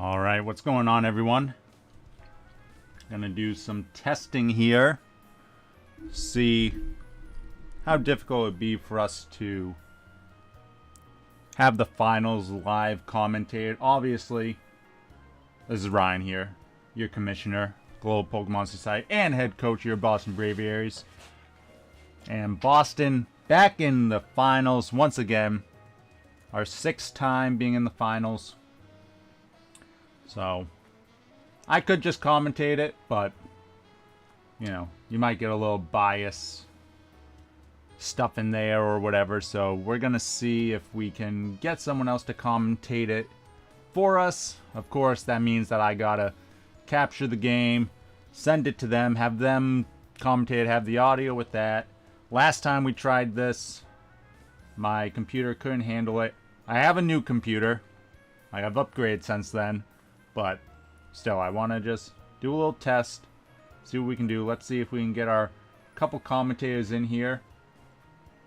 Alright, what's going on, everyone? Gonna do some testing here. See how difficult it would be for us to have the finals live commentated. Obviously, this is Ryan here, your commissioner, Global Pokemon Society, and head coach of your Boston Braviaries. And Boston back in the finals once again. Our 6th time being in the finals. So, I could just commentate it, but, you know, you might get a little bias stuff in there or whatever. So, we're going to see if we can get someone else to commentate it for us. Of course, that means that I got to capture the game, send it to them, have them commentate, have the audio with that. Last time we tried this, my computer couldn't handle it. I have a new computer. I have upgraded since then. But still, I want to just do a little test, see what we can do. Let's see if we can get our couple commentators in here.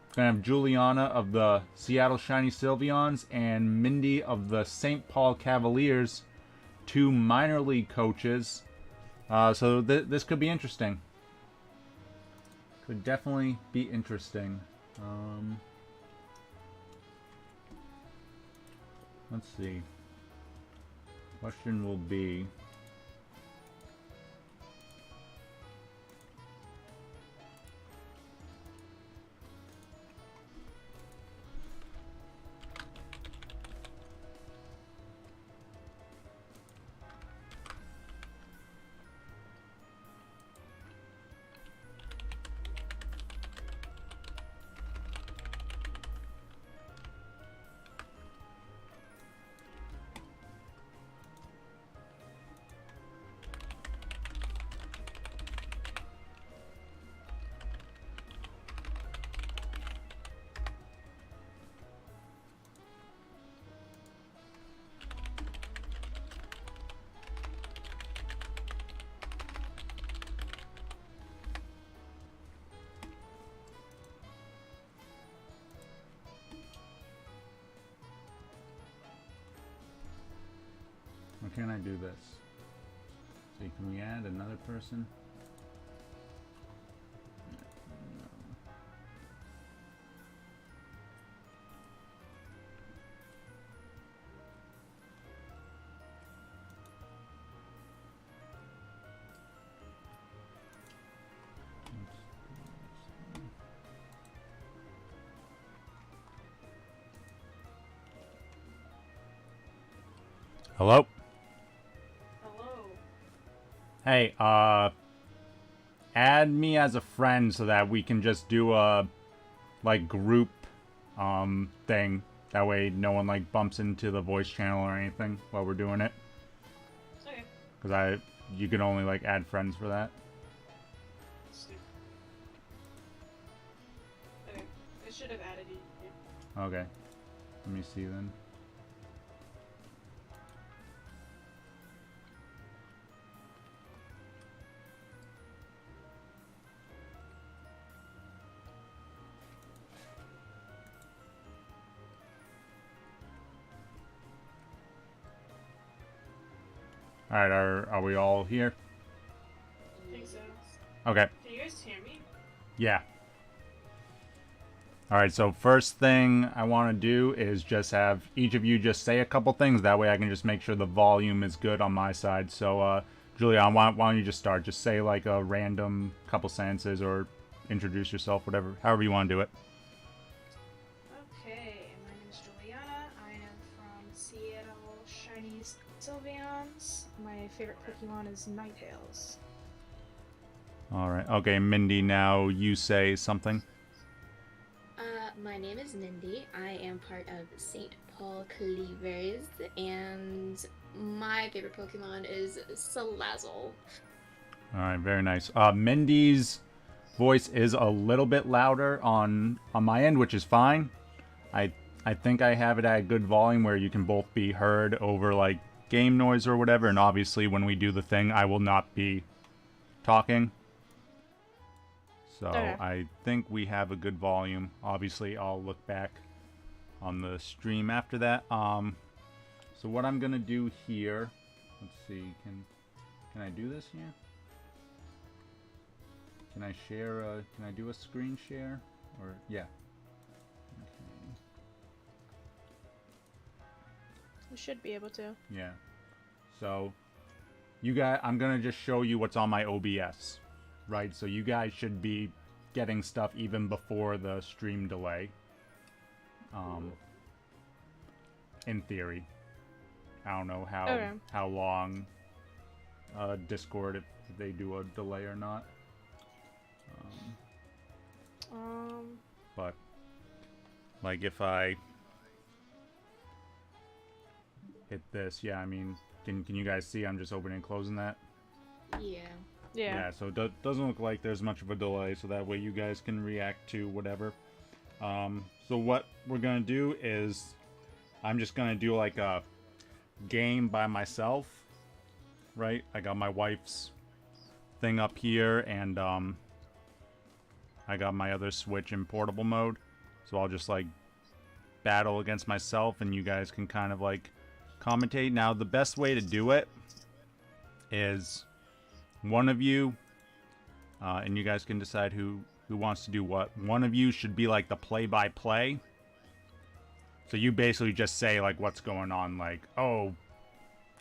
We're going to have Juliana of the Seattle Shiny Sylveons and Mindy of the St. Paul Cavaliers, 2 minor league coaches. So this could be interesting. Could definitely be interesting. Let's see. Question will be, how can I do this? See, can we add another person? Hello? Hey, add me as a friend so that we can just do a, like, group, thing. That way no one, like, bumps into the voice channel or anything while we're doing it. Okay. Because you can only, like, add friends for that. Okay. I should have added you. Okay. Let me see then. Alright, are we all here? I think so. Okay. Can you guys hear me? Yeah. Alright, so first thing I want to do is just have each of you just say a couple things. That way I can just make sure the volume is good on my side. So, Julian, why don't you just start? Just say like a random couple sentences or introduce yourself, whatever, however you want to do it. Okay, my name is Juliana. I am from Seattle Shiny Sylveons. My favorite Pokemon is Ninetales. Alright, okay, Mindy, now you say something. My name is Mindy. I am part of St. Paul Cleavers, and my favorite Pokemon is Salazzle. Alright, very nice. Mindy's voice is a little bit louder on my end, which is fine. I think I have it at a good volume where you can both be heard over like game noise or whatever, and obviously when we do the thing I will not be talking. So I think we have a good volume. Obviously, I'll look back on the stream after that. So what I'm going to do here let's see. Can I do this here? Can I share? Can I do a screen share? Or yeah. Okay. You should be able to. Yeah. So, you guys, I'm gonna just show you what's on my OBS, right? So you guys should be getting stuff even before the stream delay. In theory, I don't know how long Discord if they do a delay or not. But like if I hit this, yeah, I mean, can you guys see I'm just opening and closing that? Yeah. Yeah. So it doesn't look like there's much of a delay, so that way you guys can react to whatever. So what we're gonna do is I'm just gonna do like a game by myself, right? I got my wife's thing up here, and I got my other Switch in portable mode, so I'll just like battle against myself, and you guys can kind of like commentate. Now the best way to do it is one of you, and you guys can decide who wants to do what. One of you should be like the play-by-play. So you basically just say like what's going on, like, oh,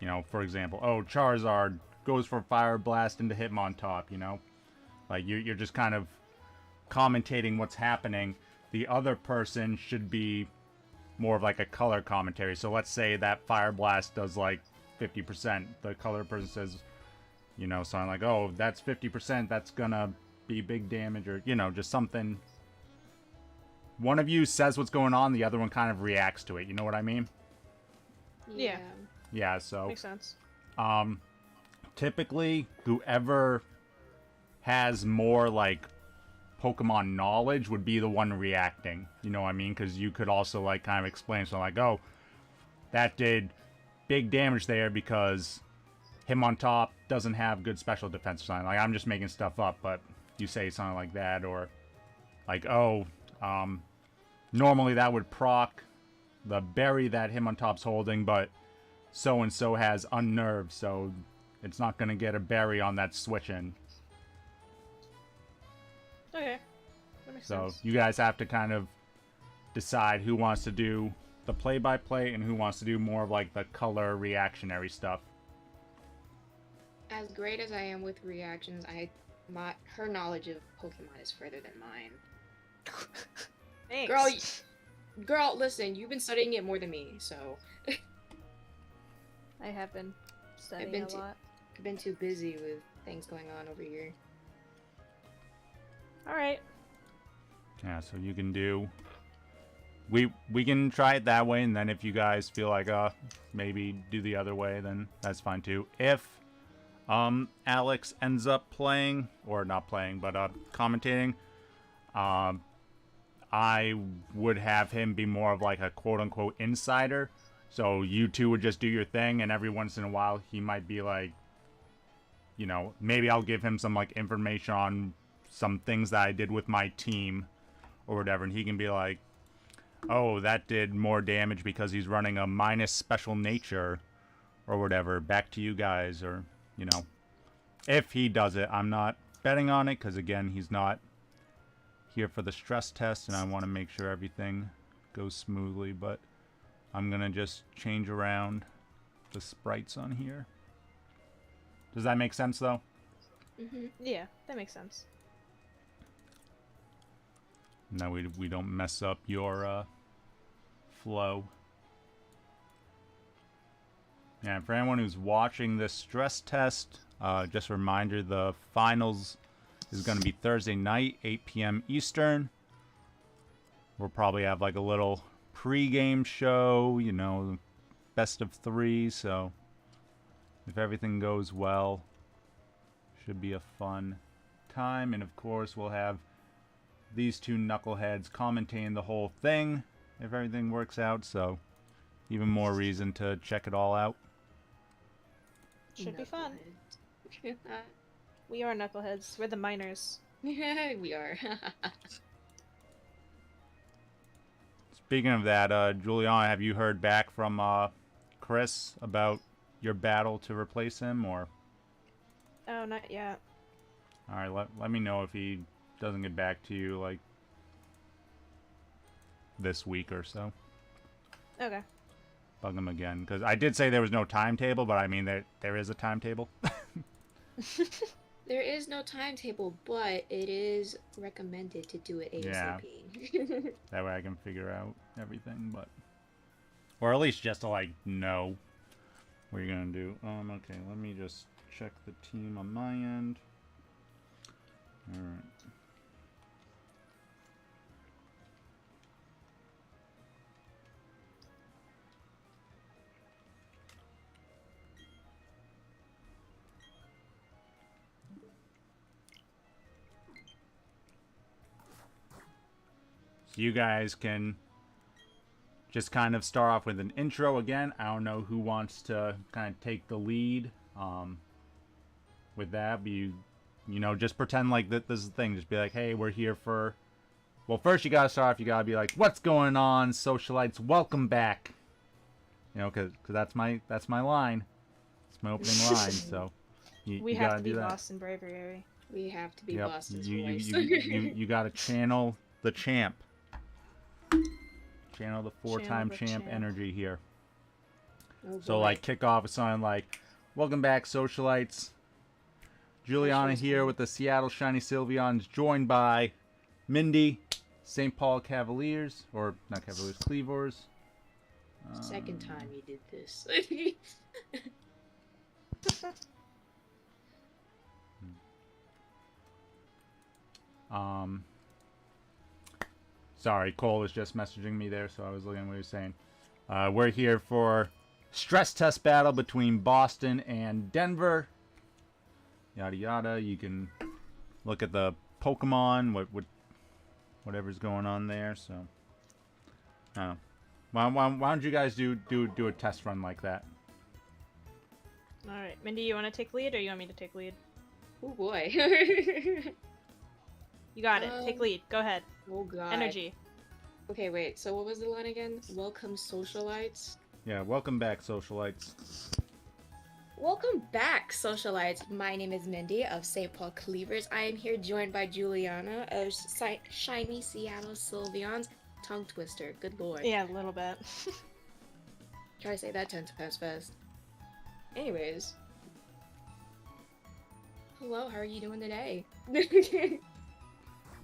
you know, for example, oh, Charizard goes for Fire Blast into Hitmontop, you know? Like you're just kind of commentating what's happening. The other person should be more of like a color commentary. So let's say that Fire Blast does like 50%. The color person says, you know, something like, oh, that's 50%, that's gonna be big damage, or, you know, just something. One of you says what's going on, the other one kind of reacts to it, you know what I mean? Yeah. Yeah, so Makes sense. typically whoever has more like Pokemon knowledge would be the one reacting, you know what I mean? Because you could also like kind of explain something like, oh, that did big damage there because Hitmontop doesn't have good special defense or something. Like, I'm just making stuff up, but you say something like that, or like, oh, normally that would proc the berry that Hitmontop's holding, but so-and-so has unnerved, so it's not going to get a berry on that switch-in. Okay. That makes So sense. you guys have to kind of decide who wants to do the play-by-play and who wants to do more of like the color reactionary stuff. As great as I am with reactions, her knowledge of Pokemon is further than mine. Thanks. Girl, listen, you've been studying it more than me, so I have been studying a lot. I've been too busy with things going on over here. Alright. Yeah, so you can do... We can try it that way, and then if you guys feel like, maybe do the other way, then that's fine too. If, Alex ends up playing, or not playing, but, commentating, I would have him be more of like a quote-unquote insider. So you two would just do your thing, and every once in a while he might be like, you know, maybe I'll give him some like information on some things that I did with my team or whatever, and he can be like, oh, that did more damage because he's running a minus special nature or whatever. Back to you guys, or, you know, if he does it. I'm not betting on it because, again, he's not here for the stress test, and I want to make sure everything goes smoothly, but I'm going to just change around the sprites on here. Does that make sense, though? Mm-hmm. Yeah, that makes sense. Now we don't mess up your flow. And for anyone who's watching this stress test, just a reminder, the finals is going to be Thursday night, 8 p.m. Eastern. We'll probably have like a little pre-game show, you know, best of 3, so if everything goes well, should be a fun time. And of course, we'll have these two knuckleheads commentating the whole thing if everything works out, so even more reason to check it all out. Should be fun. We are knuckleheads. We're the minors. We are. Speaking of that, Juliana, have you heard back from Chris about your battle to replace him, or? Oh, not yet. All right, let me know if he doesn't get back to you like this week or so. Okay. Bug him again, because I did say there was no timetable, but I mean there is a timetable. There is no timetable, but it is recommended to do it ASAP. Yeah. That way I can figure out everything, but or at least just to like know what you're gonna do. Okay, let me just check the team on my end. All right. So you guys can just kind of start off with an intro again. I don't know who wants to kind of take the lead with that, but you know, just pretend like this is the thing. Just be like, hey, we're here for... Well, first you gotta start off, you gotta be like, what's going on, socialites? Welcome back. You know, because that's my line. It's my opening line, so We you have gotta to be do that. Boston Bravery. We have to be Yep. Boston's You voice. you gotta channel the champ. Channel the four-time the champ champ. energy here. Oh, So boy. like kick off with something like, welcome back, socialites. Juliana here with the Seattle Shiny Sylveons, joined by Mindy, St. Paul Cavaliers, or not Cavaliers, Cleavers. Second time you did this. Sorry, Cole was just messaging me there, so I was looking at what he was saying. We're here for stress test battle between Boston and Denver. Yada yada. You can look at the Pokemon, whatever's going on there. So, why don't you guys do a test run like that? All right, Mindy, you want to take lead, or you want me to take lead? Oh boy. You got it. Take lead. Go ahead. Oh god. Energy. Okay, wait. So what was the line again? Welcome, socialites. Yeah, welcome back, socialites. Welcome back, socialites. My name is Mindy of St. Paul Cleavers. I am here joined by Juliana of Shiny Seattle Sylveons. Tongue twister. Good lord. Yeah, a little bit. Try to say that 10 times fast. Anyways. Hello, how are you doing today?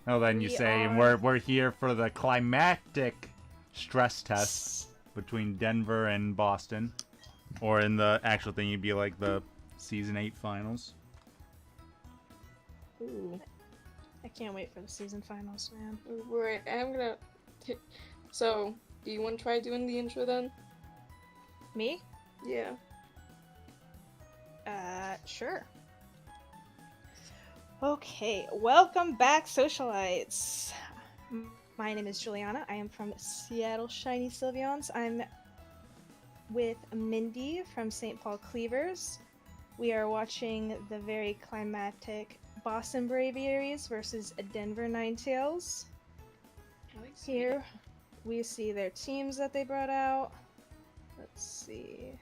Oh, then you We say are- we're here for the climactic stress test between Denver and Boston, or in the actual thing, you'd be like the season 8 finals. Ooh. I can't wait for the season finals, man. Right, I'm gonna... So, do you want to try doing the intro then? Me? Yeah. Sure. Okay, welcome back, socialites. My name is Juliana. I am from Seattle Shiny Sylveons. I'm with Mindy from St. Paul Cleavers. We are watching the very climactic Boston Braviaries versus Denver Ninetales. Here we see their teams that they brought out. Let's see.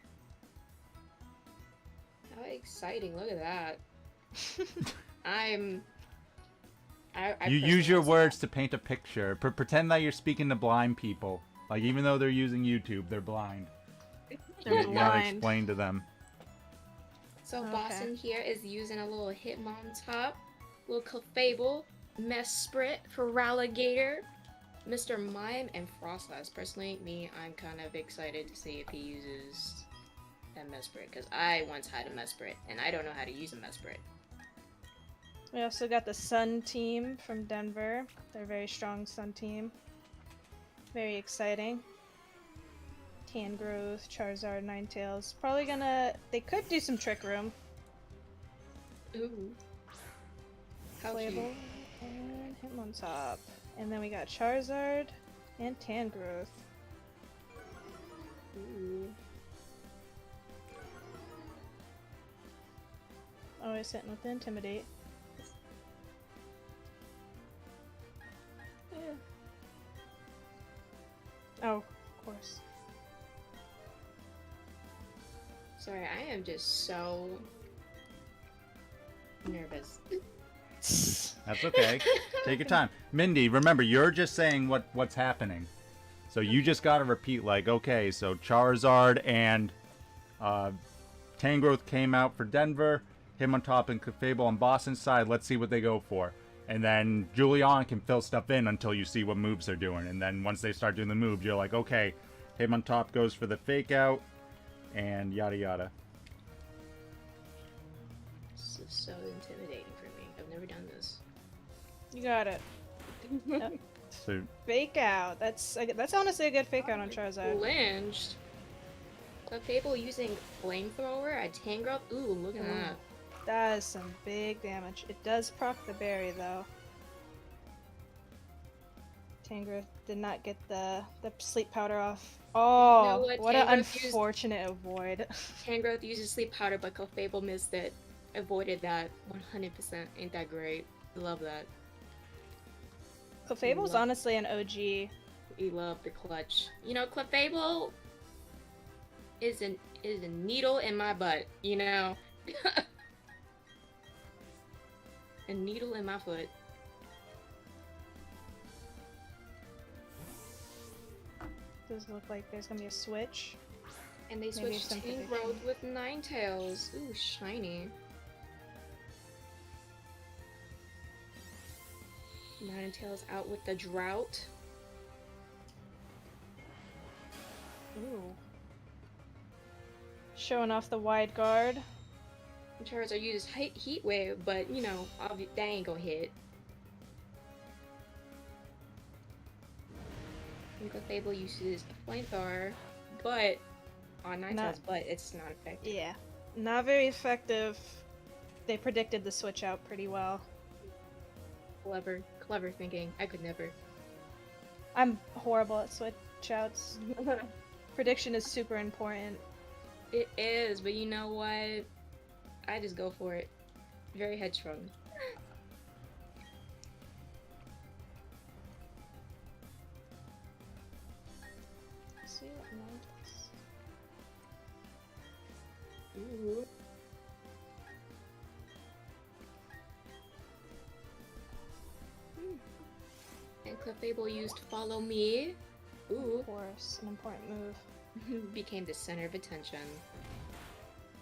How exciting, look at that. I You use your words to paint a picture. Pretend that you're speaking to blind people. Like, even though they're using YouTube, they're blind. They're You gotta blind. explain to them. So Okay. Boston here is using a little Hitmontop, little Clefable, Mesprit, Feraligatr, Mr. Mime, and Frostlass. Personally, I'm kind of excited to see if he uses that Mesprit, because I once had a Mesprit, and I don't know how to use a Mesprit. We also got the Sun team from Denver. They're a very strong Sun team. Very exciting. Tangrowth, Charizard, Ninetales. Probably gonna... They could do some Trick Room. Ooh. How cute. Playable and Hitmontop. And then we got Charizard and Tangrowth. Ooh. Always hitting with the Intimidate. Yeah. Oh, of course. Sorry, I am just so nervous. That's okay. Take your time. Mindy, remember, you're just saying what's happening. So you just gotta repeat, like, okay, so Charizard and Tangrowth came out for Denver, him on top and Clefable on Boston's side. Let's see what they go for. And then Juliana can fill stuff in until you see what moves they're doing. And then once they start doing the moves, you're like, okay, him on top goes for the fake out, and yada yada. This is so intimidating for me. I've never done this. You got it. Yep. So Fake out. That's honestly a good fake out on Charizard. Lynched. Clefable using flamethrower at Tangrowth. Ooh, look at that. That is some big damage. It does proc the berry though. Tangrowth did not get the sleep powder off. Oh, You know what? what an Tangrowth used- unfortunate avoid. Tangrowth uses sleep powder, but Clefable missed it. Avoided that 100%. Ain't that great? Love that. Clefable's Love- honestly an OG. We love the clutch. You know, Clefable is a needle in my butt. You know, a needle in my foot. Does look like there's gonna be a switch. And they Maybe switched some Tangrowth with Ninetales. Ooh, shiny. Ninetales out with the drought. Ooh. Showing off the wide guard. Charizard uses Heat Wave, but you know, that ain't gonna hit. Fable uses a Flamethrower, but on Ninetales, but it's not effective. Yeah, not very effective. They predicted the switch out pretty well. Clever thinking. I could never. I'm horrible at switch outs. Prediction is super important. It is, but you know what? I just go for it. Very headstrong. Let's see what Ninetales. Ooh. And Clefable used Follow Me. Ooh. Of course, an important move. Became the center of attention.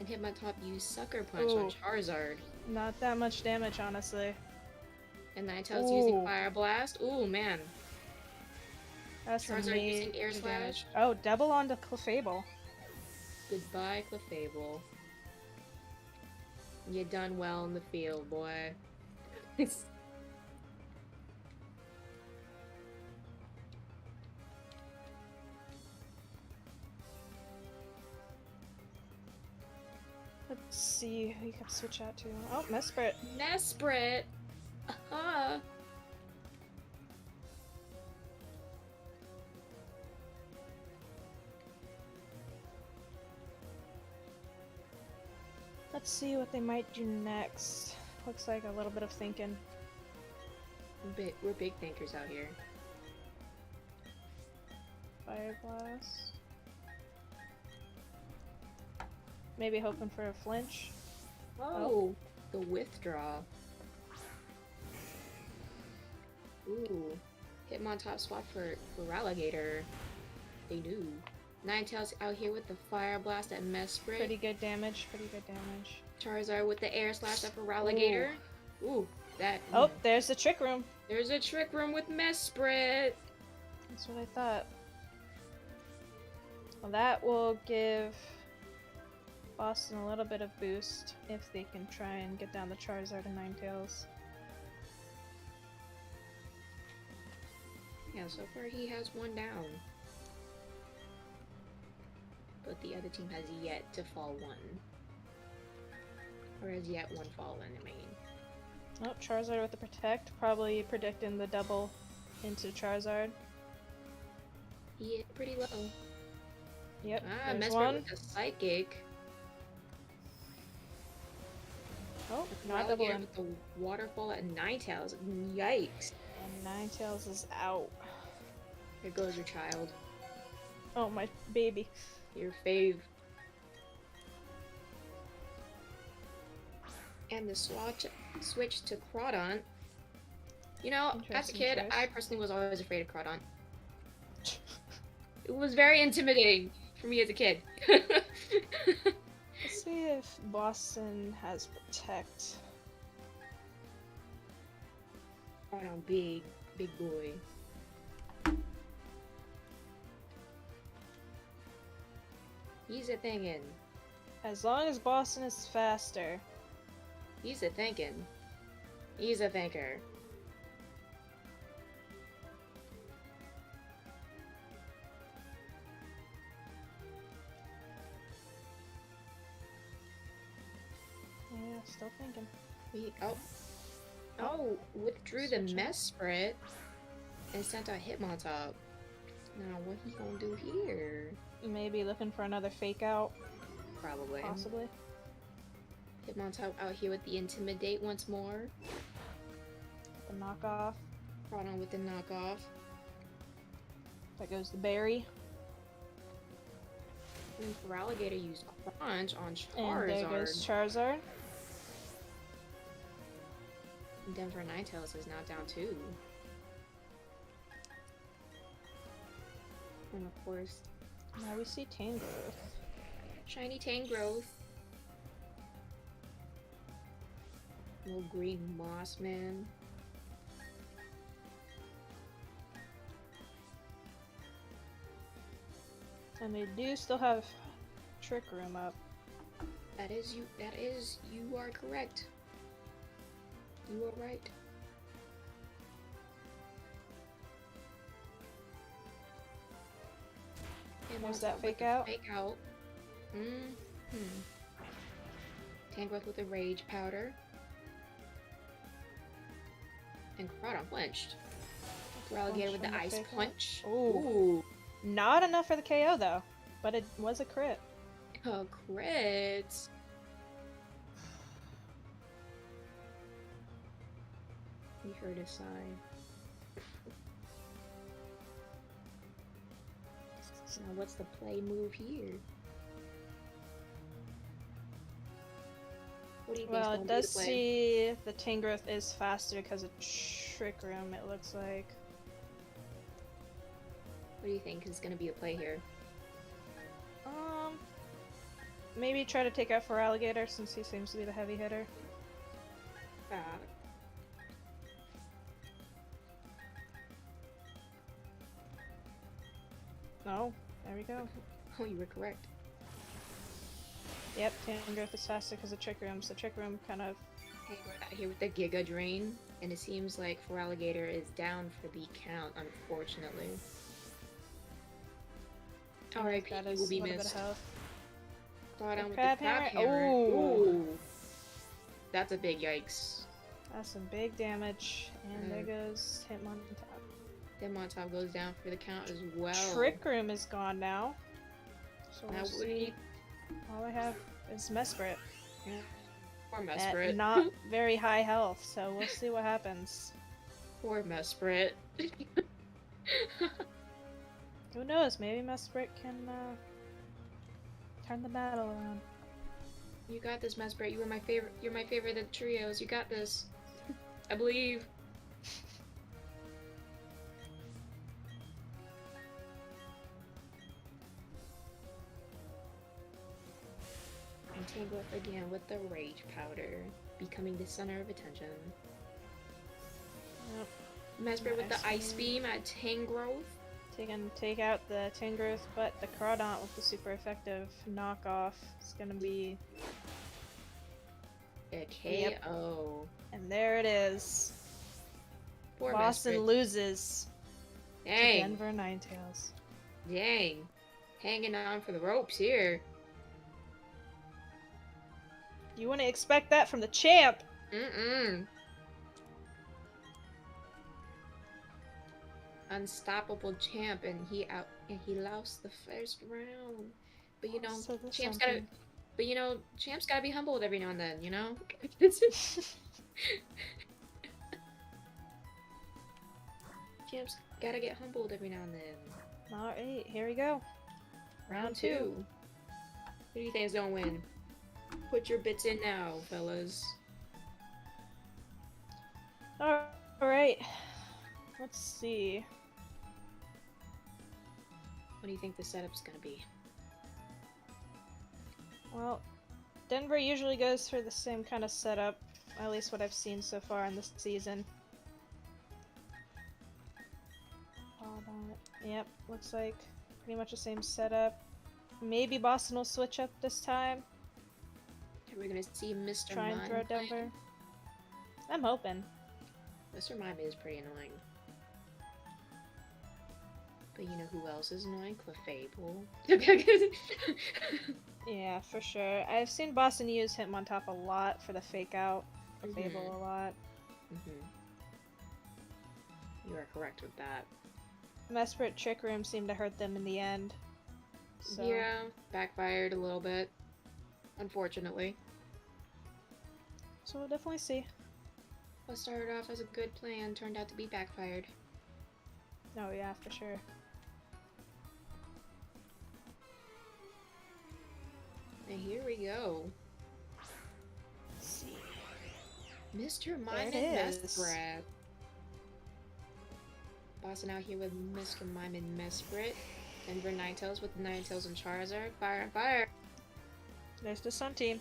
And Hitmontop used Sucker Punch on Ooh. Charizard. Not that much damage, honestly. And Ninetales using Ooh. Fire Blast. Ooh, man. That's some Charizard using Air major Slash. damage. Oh, double onto Clefable. Goodbye, Clefable. You done well in the field, boy. Let's see who you can switch out to. Oh, Mesprit. Mesprit! Aha! Let's see what they might do next. Looks like a little bit of thinking. We're big thinkers out here. Fire Blast. Maybe hoping for a flinch. Oh, the withdraw. Ooh. Hitmontop swap for Alligator. They do. Ninetales out here with the Fire Blast at Mesprit. Pretty good damage. Pretty good damage. Charizard with the Air Slash at Alligator. Ooh, that. Oh, there's the trick room. There's a Trick Room with Mesprit. That's what I thought. Well, that will give Boston a little bit of boost if they can try and get down the Charizard and Ninetales. Yeah, so far he has one down. But the other team has yet to fall one. Or has yet one fallen, I mean. Oh, Charizard with the Protect. Probably predicting the double into Charizard. Yeah, pretty low. Yep, Ah, there's Mesprit one. with the Psychic. Oh, not double Alligator in. with the Waterfall at Ninetales. Yikes. And Ninetales is out. There goes your child. Oh, my baby. Your fave. and the switch to Crawdon. You know, as a Interesting kid, choice. I personally was always afraid of Crawdon. It was very intimidating for me as a kid. Let's see if Boston has Protect. Crawdon, big boy. He's a thinking. As long as Boston is faster. He's a thinking. He's a thinker. Yeah, still thinking. Withdrew the Mesprit and sent out Hitmontop. Now what he gonna do here? Maybe looking for another fake out, Probably. possibly. Hitmontop out here with the Intimidate once more. The knockoff. Brought on with the knockoff. That goes the berry. And Feraligatr used Crunch on And there goes Charizard. Charizard. And Denver Ninetales is now down 2. And of course, Now we see Tangrowth. Shiny Tangrowth. Little green moss man. And they do still have Trick Room up. That is, you are correct. You are right. And There's what's that up with fake the out. Fake out. Tangrowth with a Rage Powder. And Crawdon flinched. Feraligatr with from the the Ice fake out. Punch. Ooh. Not enough for the KO though, but it was a crit. A crit. We heard a sigh. Now what's the play move here? What do you think? Well, it does see the Tangrowth is faster because of Trick Room, it looks like. What do you think is going to be the play here? Maybe try to take out Feraligatr since he seems to be the heavy hitter. Oh, there we go. Oh, you were correct. Yep, Tangrowth is faster because of Trick Room, so Trick Room kind of... Hey, we're out here with the Giga Drain, and it seems like Feraligatr is down for the count, unfortunately. R.I.P. that He is will be a little bit missed. of health. Brought on The with Crab the Crab Hammer. Hammer. Ooh. Ooh. That's a big yikes. That's some big damage, and there goes Hitmontop. Hitmontop goes down for the count as well. Trick Room is gone now. So Now we'll what do see. you... All I have is Mesprit. Poor At Mesprit. not very high health, so we'll see what happens. Poor Mesprit. Who knows? Maybe Mesprit can turn the battle around. You got this, Mesprit. You were my favorite. You're my favorite of the trios. You got this. I believe. And Tangrowth again with the Rage Powder, becoming the center of attention. Yep. Mesprit with the Ice Ice Beam at Tangrowth. Take out the Tangrowth, but the Crawdon with the super effective knockoff is gonna be... A KO. Yep. And there it is. Poor Boston Mesprit. loses to Dang. Denver Ninetales. Dang. Hanging on for the ropes here. You wouldn't expect that from the champ! Mm-mm. Unstoppable champ, and he lost the first round. But you know, So that's champ's something. champ's gotta be humbled every now and then, you know? Champ's gotta get humbled every now and then. Alright, here we go. Round two. Who do you think is gonna win? Put your bits in now, fellas. Alright. Let's see. What do you think the setup's gonna be? Well, Denver usually goes for the same kind of setup, at least what I've seen so far in this season. Hold on. Yep, looks like pretty much the same setup. Maybe Boston will switch up this time. Are we gonna see Mr. Try and Mime throw play? Denver. I'm hoping. Mr. Mime is pretty annoying. But you know who else is annoying? Clefable. Yeah, for sure. I've seen Boston use Hitmontop a lot for the fake out. For Fable a lot. You are correct with that. Mesprit Trick Room seemed to hurt them in the end. So. Yeah, backfired a little bit. Unfortunately. So we'll definitely see. What started off as a good plan turned out to be backfired. Oh yeah, for sure. And here we go. Let's see. Mr. Mime There and it is. Mesprit. Boston out here with Mr. Mime and Mesprit. Denver Ninetales with Ninetales and Charizard. Fire and fire! There's the Sun Team.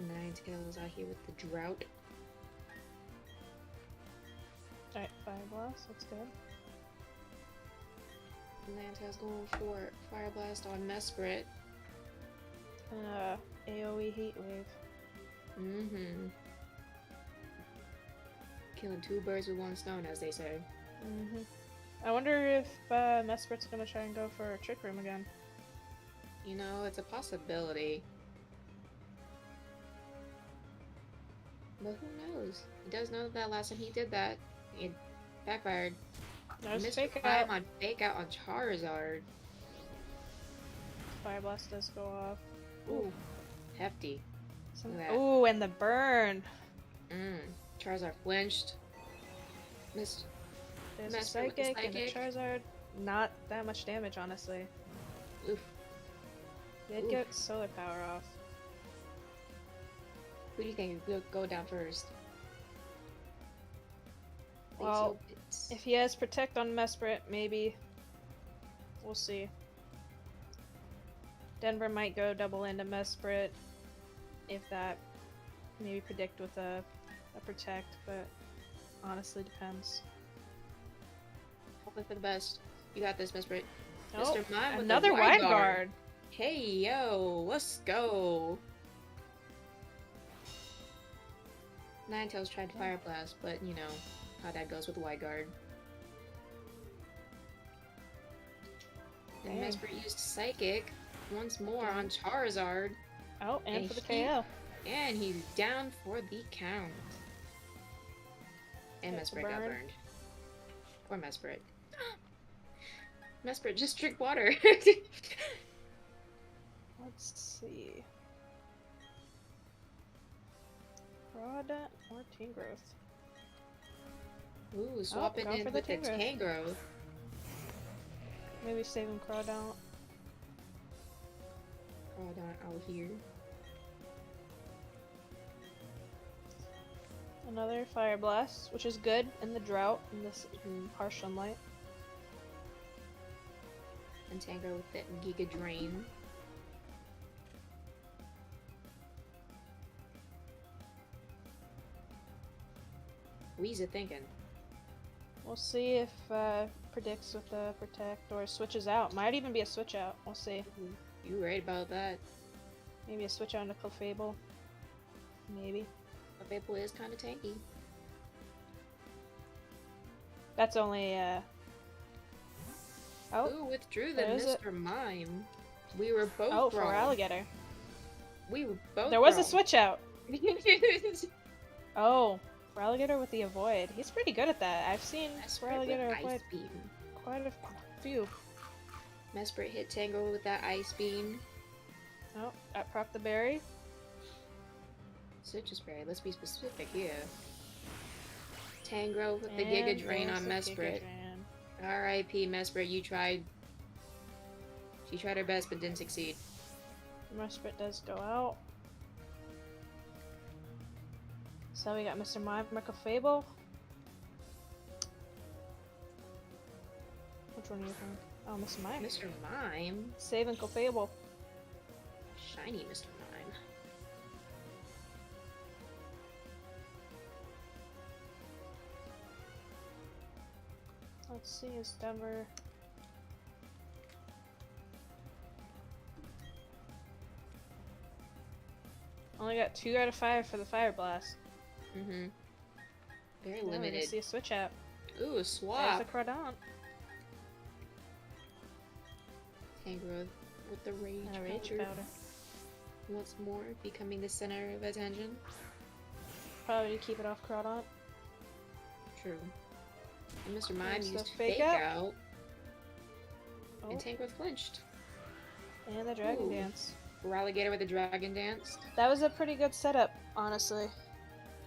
Ninetales out here with the Drought. Alright, Fire Blast, that's good. Ninetales going for Fire Blast on Mesprit. AoE Heat Wave. Mm-hmm. Killing two birds with one stone, as they say. Mm-hmm. I wonder if Mesprit's gonna try and go for a Trick Room again. You know, it's a possibility. But who knows? He does know that last time he did that, it backfired. There's Mr. Fake Mime Out. on Fake Out on Charizard. Fire Blast does go off. Ooh, hefty. Some... Look at that. Ooh, and the burn! Charizard flinched. Missed. There's a Mesprit with the Psychic and a Psychic. Charizard. Not that much damage, honestly. Oof. Did Oof. get Solar Power off. Who do you think will go down first? Well, if he has Protect on Mesprit, maybe. We'll see. Denver might go double into Mesprit. If that. Maybe Predict with a Protect, but honestly depends. Hoping for the best. You got this, Mesprit. Oh, Mr. Mime with another the Wide Guard. Guard. Hey, yo, let's go. Ninetales tried Fire Blast, but you know how that goes with the Wide Guard. And Damn. Mesprit used Psychic once more on Charizard. Oh, and And for the he- KO. And he's down for the count. And That's a Mesprit got burn. burned. Or Mesprit. Mesprit, just drink water. Let's see. Crawdaunt or Tangrowth? Ooh, swapping go in for the with the Tangrowth. Tangrowth. Maybe saving Crawdaunt. Crawdaunt out here. Another Fire Blast, which is good in the drought, in this harsh sunlight. And Tangrowth with the Giga Drain. Weezer thinking. We'll see if predicts with the Protect or switches out. Might even be a switch out. We'll see. You right about that. Maybe a switch out into Clefable. Maybe. But Fable is kind of tanky. That's only Oh, Who withdrew the there is Mr. Mime? We were both oh, for wrong. Alligator. We were both There was wrong. a switch out. Oh, for Alligator with the Avoid. He's pretty good at that. I've seen Mesprit for Alligator with avoid Ice Beam. quite a few. Mesprit hit Tango with that Ice Beam. Oh, that proc the berry. Citrus Berry, let's be specific here. Tangrowth with the And Giga Drain there's on the Mesprit. Giga Drain. R.I.P. Mesprit, you tried. She tried her best but didn't succeed. Mesprit does go out. So we got Mr. Mime, Marco Fable. Which one do you think? Oh, Mr. Mime. Mr. Mime? Save Uncle Fable. Shiny Mr. Mime. Let's see, is Denver... Only got 2 out of 5 for the Fire Blast. Mm-hmm. Very Now we're gonna limited. see a switch out. Ooh, a There's swap. the Crawdaunt. Tangrowth with the Rage And a Rage Powder. Powder. Once more, becoming the center of attention. Probably to keep it off Crawdaunt. True. And Mr. Mime There's the used Fake Fake Out. Out. Oh, And Tangrowth flinched. and the Dragon Ooh. Dance. Ralligator with the Dragon Dance. That was a pretty good setup, honestly.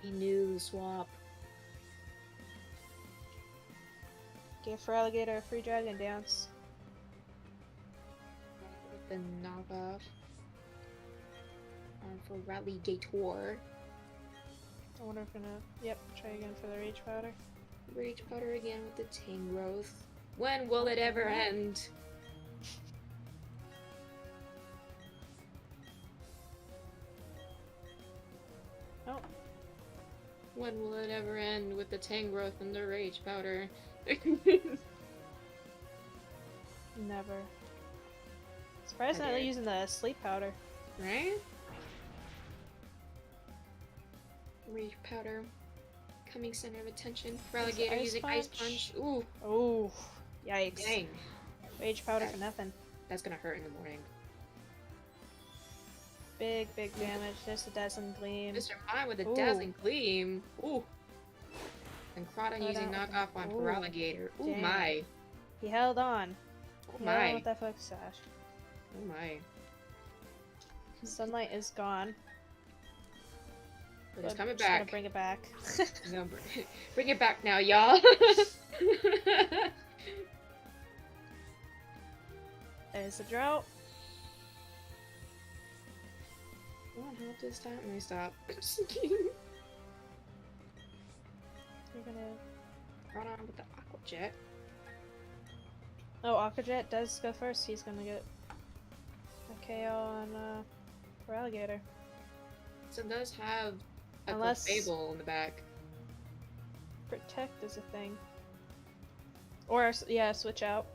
He knew the swap. Gave for Alligator a free Dragon Dance. The knockoff. For Ralligator. I wonder if we're gonna... Yep, try again for the Rage Powder. Rage Powder again with the Tangrowth. When will it ever end? Oh, When will it ever end with the Tangrowth and the Rage Powder? never. Surprised I not did. using the Sleep Powder. Right? Rage Powder. Coming center of attention. Ralligator Ice using Ice Punch. Punch. Ooh, Oh, yikes. dang. Rage Powder That- for nothing. That's gonna hurt in the morning. Big, big damage. There's the Dazzling Gleam. Mr. Mime with a Ooh. Dazzling Gleam. Ooh. And Crawdon using Crawdon with knockoff the- on ooh, Ralligator. Ooh dang. my. He held on. Oh He held on my. with that Focus Sash. Oh my. Sunlight is gone. But it's I'm coming just gonna back. bring it back. No, bring it back now, y'all. There's the Drought. What help this time? Let me stop. You're gonna... Crawdon with the Aqua Jet. Oh, Aqua Jet does go first. He's gonna get a KO on for Alligator. So it does have a Unless- Fable in the back. Protect is a thing. Or, yeah, switch out.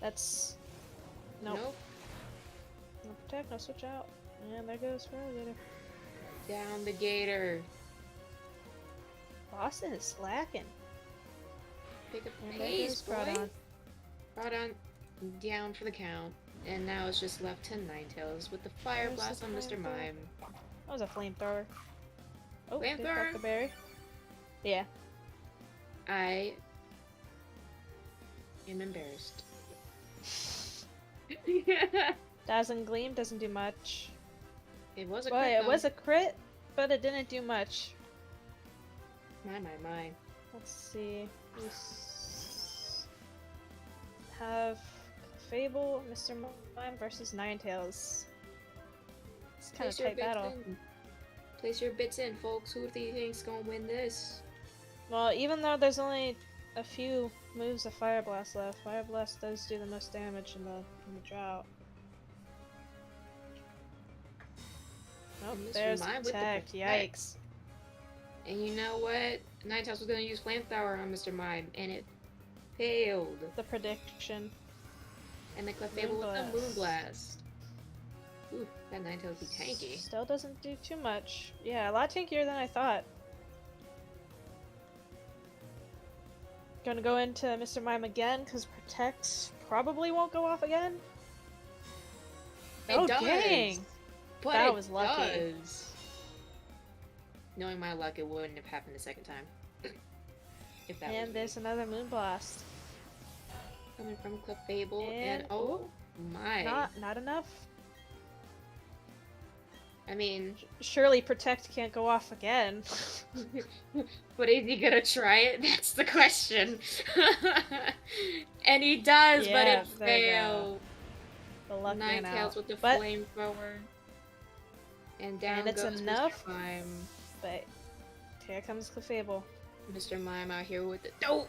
That's... Nope. No protect, no switch out. And there goes for Alligator. Down the gator. Boston is slacking. Pick up And there pace, goes boy. Crawdon. Crawdon down for the count. And now it's just left to Ninetales with the Fire There's Blast the on Mr. Flamethrower. Mime. That was a flamethrower. Oh, pick Flamethrower? up the berry. Yeah. I am embarrassed. Dazzling Gleam doesn't do much. It was a But crit, it though. was a crit, but it didn't do much. My. Let's see. We have Fable, Mr. Mime versus Ninetales. It's kind of Place your tight bits battle. in. Place your bits in, folks. Who do you think's gonna win this? Well, even though there's only a few moves of Fire Blast left, Fire Blast does do the most damage in the drought. Oh, Mr. there's Mime with the protect. protect. Yikes. And you know what? Ninetales was gonna use Flamethrower on Mr. Mime, and it failed. The prediction. And the Clefable with the Moonblast. Moonblast. Ooh, that Ninetales be tanky. Still doesn't do too much. Yeah, a lot tankier than I thought. Gonna go into Mr. Mime again, because Protect probably won't go off again. It Oh, does. dang! But That it was lucky. does. Knowing my luck, it wouldn't have happened the second time. If that was And me. there's another Moonblast. Coming from Clefable, and And- oh my. Not enough. I mean, Surely Protect can't go off again. but is he gonna try it? That's the question. And he does, but Yeah, it there you go. failed. The luck ran out. Ninetales with the But flamethrower. And down it's goes enough Mr. Mime. But here comes Clefable. Mr. Mime out here with the dope.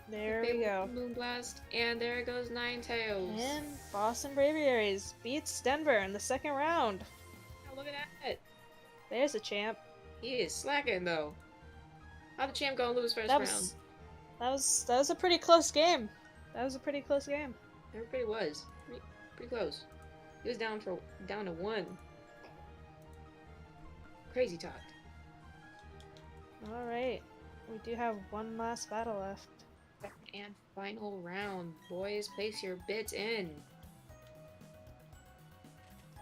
There we go. Moonblast, and there goes Ninetales. And Boston Braviaries beats Denver in the second round. Oh, look at that. There's a champ. He is slacking though. How the champ gonna lose first That round? was a pretty close game. That was a pretty close game. Everybody was pretty close. He was down to 1. Crazy talk. All right, we do have one last battle left. And final round, boys. Place your bits in.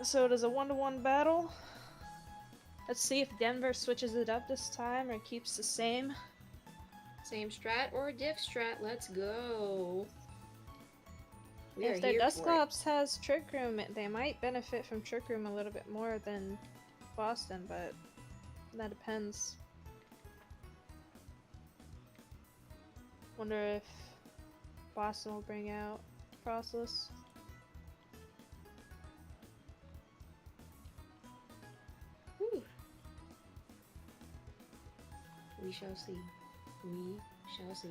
So it is a 1-to-1 battle. Let's see if Denver switches it up this time or keeps the same. Same strat or diff strat. Let's go. We are If their here for it. Dusclops has Trick Room, they might benefit from Trick Room a little bit more than Boston, but that depends. Wonder if Boston will bring out Frostless. Whew. We shall see. We shall see.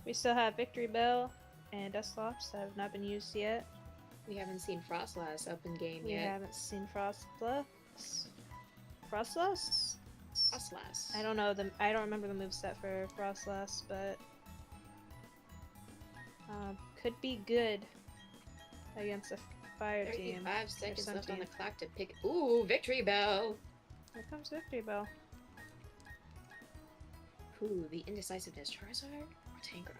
We still have Victory Bell and Dusclops that have not been used yet. We haven't seen Frostlass up in game We yet. haven't seen Frostless. Frostless? Frostlass. I don't know I don't remember the moveset for Frostless, but could be good against a fire team. 35 seconds some left on the team. clock to pick. Ooh, Victory Bell. Here comes Victory Bell. Ooh, the indecisiveness. Charizard or Tangrowth?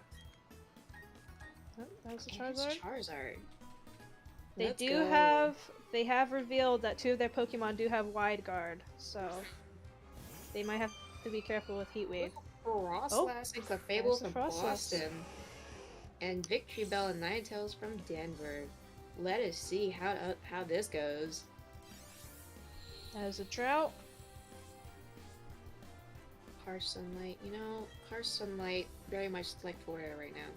Oh, that was a And it's Charizard. Charizard. They Let's do go. they have revealed that 2 of their Pokemon do have Wide Guard, so they might have to be careful with Heat Wave. Frostlass and Clefable there's the from Frostlass. Boston. And Victory Bell and Ninetales from Denver. Let us see how this goes. There's a Drought. Harsh Sunlight. You know, Harsh Sunlight very much like Florida right now.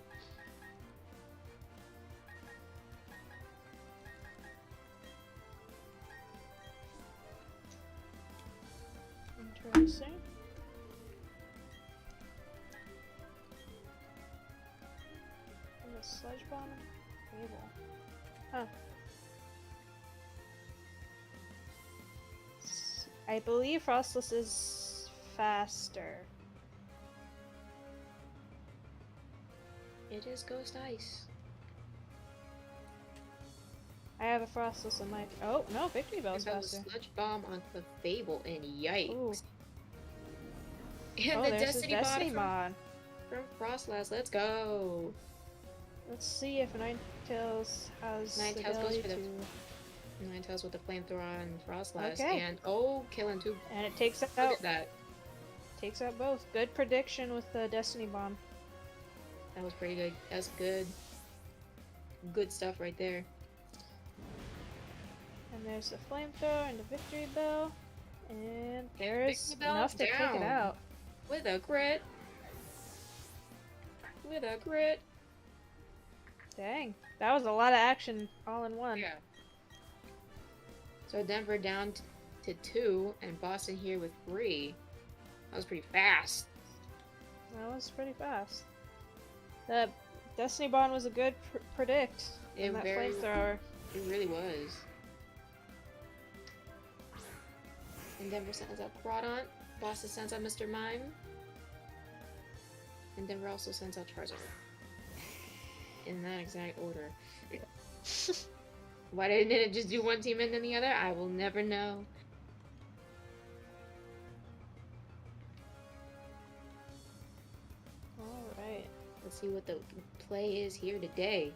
Interesting. And the Sludge Bomb Fable. Huh. I believe Frostless is faster. It is Ghost Ice. I have a Frostless in my. Oh no, Victory Bell's There goes faster. Sludge Bomb on Clefable, and yikes. Ooh. And Oh, the there's Destiny, the Destiny Mod Mod. from Frostlass. Let's go. Let's see if Ninetales has Ninetales the goes ability for the- to. Ninetales with the flamethrower on Frostlass. Okay. And oh, killing 2. And it takes Look out at that. both. Good prediction with the Destiny Bomb. That was pretty good. That's good. Good stuff right there. And there's the Flamethrower and the Victory Bell. And there is Victory Bell enough to take down. it out. With a crit. With a crit. Dang. That was a lot of action all in one. Yeah. So Denver down to 2, and Boston here with 3. That was pretty fast. That was pretty fast. The Destiny Bomb was a good predict. It And that very- Flamethrower. It really was. And Denver sends out Groudon. Boston sends out Mr. Mime. And Denver also sends out Charizard. In that exact order. Why didn't it just do one team and then the other? I will never know. Alright. Let's see what the play is here today.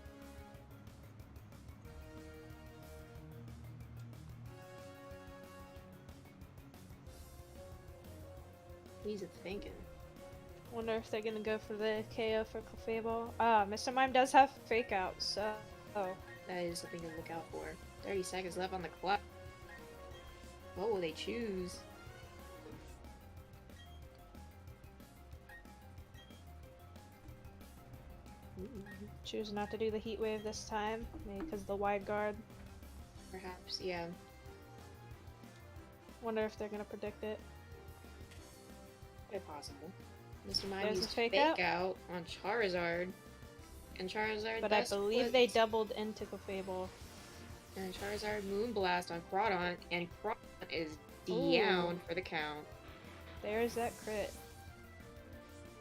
He's thinking. Wonder if they're gonna go for the KO for Clefable. Mr. Mime does have Fake Out, so. Oh. That is something to look out for. 30 seconds left on the clock. What will they choose? Ooh, Choose not to do the Heat Wave this time, maybe because of the Wide Guard. perhaps, yeah. Wonder if they're gonna predict it. Quite possible. Mr. Mime There's a used fake fake out on Charizard. And Charizard But I thus believe puts- they doubled into Clefable. And Charizard Moonblast on Crawdon, and Crawdon is Ooh. down for the count. There's that crit.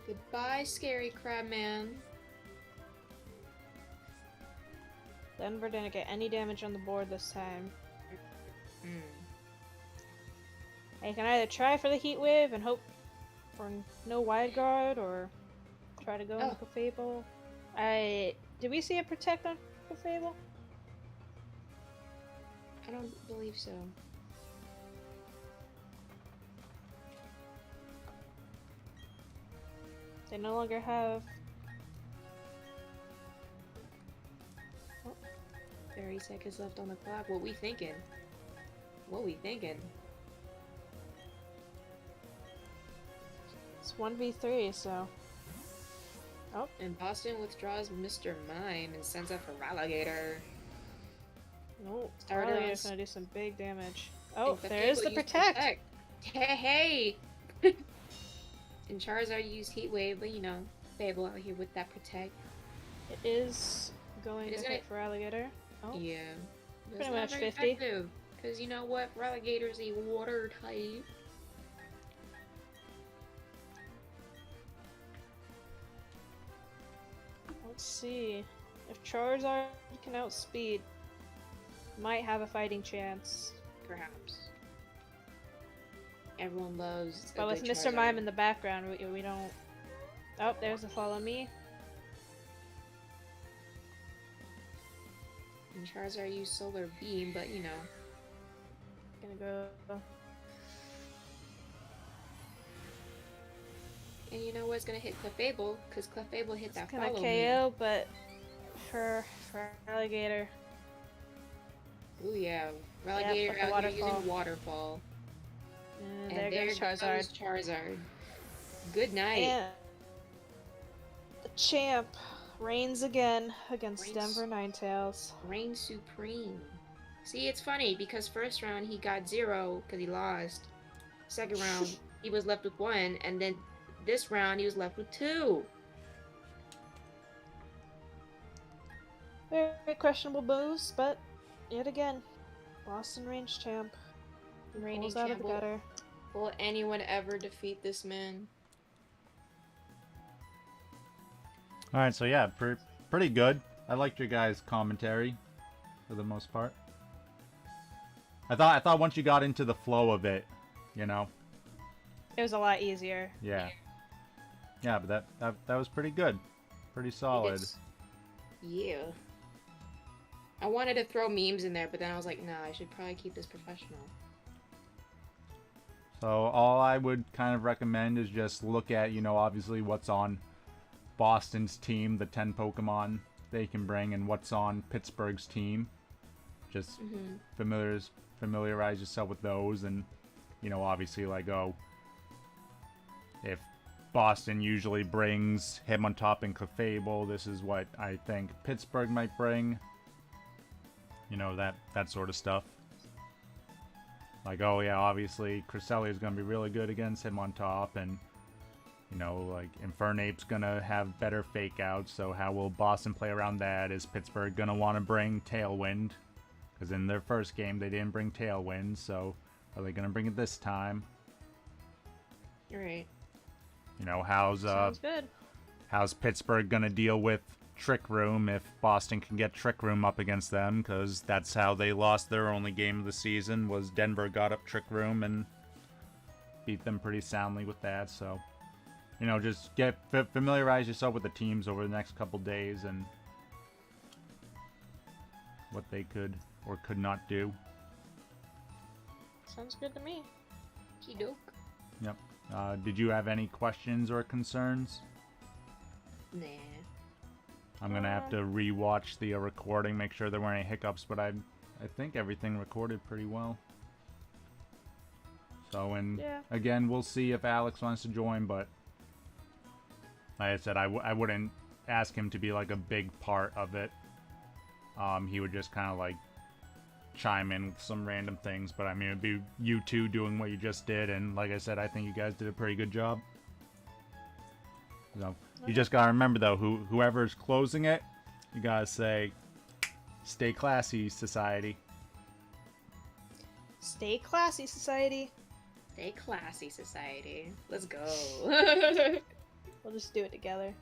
Goodbye, scary Crabman. Denver didn't get any damage on the board this time. Mm. I can either try for the Heat Wave and hope for no Wide Guard, or try to go into Clefable. Did we see a Protect on Clefable? I don't believe so. They no longer have... 30 seconds left on the clock. What we thinking? What we thinking? It's 1v3, so... Oh. And Boston withdraws Mr. Mime and sends up for Relegator. No, Stardust. Relegator's gonna do some big damage. Oh, And there is the Clefable used Protect! Hey! And Charizard used Heat Wave, but you know, Fable out here with that Protect. It is going It is to hit for Relegator. Oh, Yeah. Pretty much 50. Because you know what? Relegator's a water type. let's see. If Charizard can outspeed, might have a fighting chance. Perhaps. Everyone loves. But with Mr. Mime in the background, we don't... Oh, there's a Follow Me. And Charizard used Solar Beam, but you know. Gonna go... And you know what's gonna hit Clefable? Because Clefable hit that Gonna Follow KO, but for Alligator. Me. Ooh yeah, Relegator with the out here waterfall. using Waterfall. And And there goes Charizard. Charizard. Good night. And the champ reigns again against Reigns. Denver Ninetales. Reign Supreme. See, it's funny because first round he got 0 because he lost. Second round he was left with 1, and then this round he was left with 2. Very questionable moves, but yet again, Boston reigns champ. Reigning Pulls out of champ. the gutter. Will anyone ever defeat this man? Alright, so yeah, pretty good. I liked your guys' commentary for the most part. I thought once you got into the flow of it, you know. It was a lot easier. Yeah. Yeah, but that was pretty good. Pretty solid. Yeah. I wanted to throw memes in there, but then I was like, nah, I should probably keep this professional. So all I would kind of recommend is just look at, you know, obviously what's on Boston's team, the 10 Pokemon they can bring, and what's on Pittsburgh's team. Just familiarize yourself with those, and, you know, obviously, like, oh, if Boston usually brings Hitmontop and Clefable, this is what I think Pittsburgh might bring. You know, that sort of stuff. Like, oh yeah, obviously Cresselia is going to be really good against Hitmontop, and, you know, like, Infernape's going to have better fake outs, so how will Boston play around that? Is Pittsburgh going to want to bring Tailwind? Because in their first game, they didn't bring Tailwind, so are they going to bring it this time? You're right. You know, how's Sounds good. how's Pittsburgh going to deal with Trick Room if Boston can get Trick Room up against them? Because that's how they lost their only game of the season, was Denver got up Trick Room and beat them pretty soundly with that. So, you know, just familiarize yourself with the teams over the next couple days and what they could or could not do. Sounds good to me. Kidoke. Yep. Did you have any questions or concerns? Nah. I'm gonna have to re-watch the recording, make sure there weren't any hiccups, but I think everything recorded pretty well. So, and Yeah. again, we'll see if Alex wants to join, but like I said, I wouldn't ask him to be like a big part of it. He would just kind of like chime in with some random things, but I mean, it'd be you two doing what you just did, and like I said, I think you guys did a pretty good job. So, you just gotta remember though, whoever's closing it, you gotta say, "Stay classy, society." Stay classy, society. Stay classy, society. Let's go. We'll just do it together.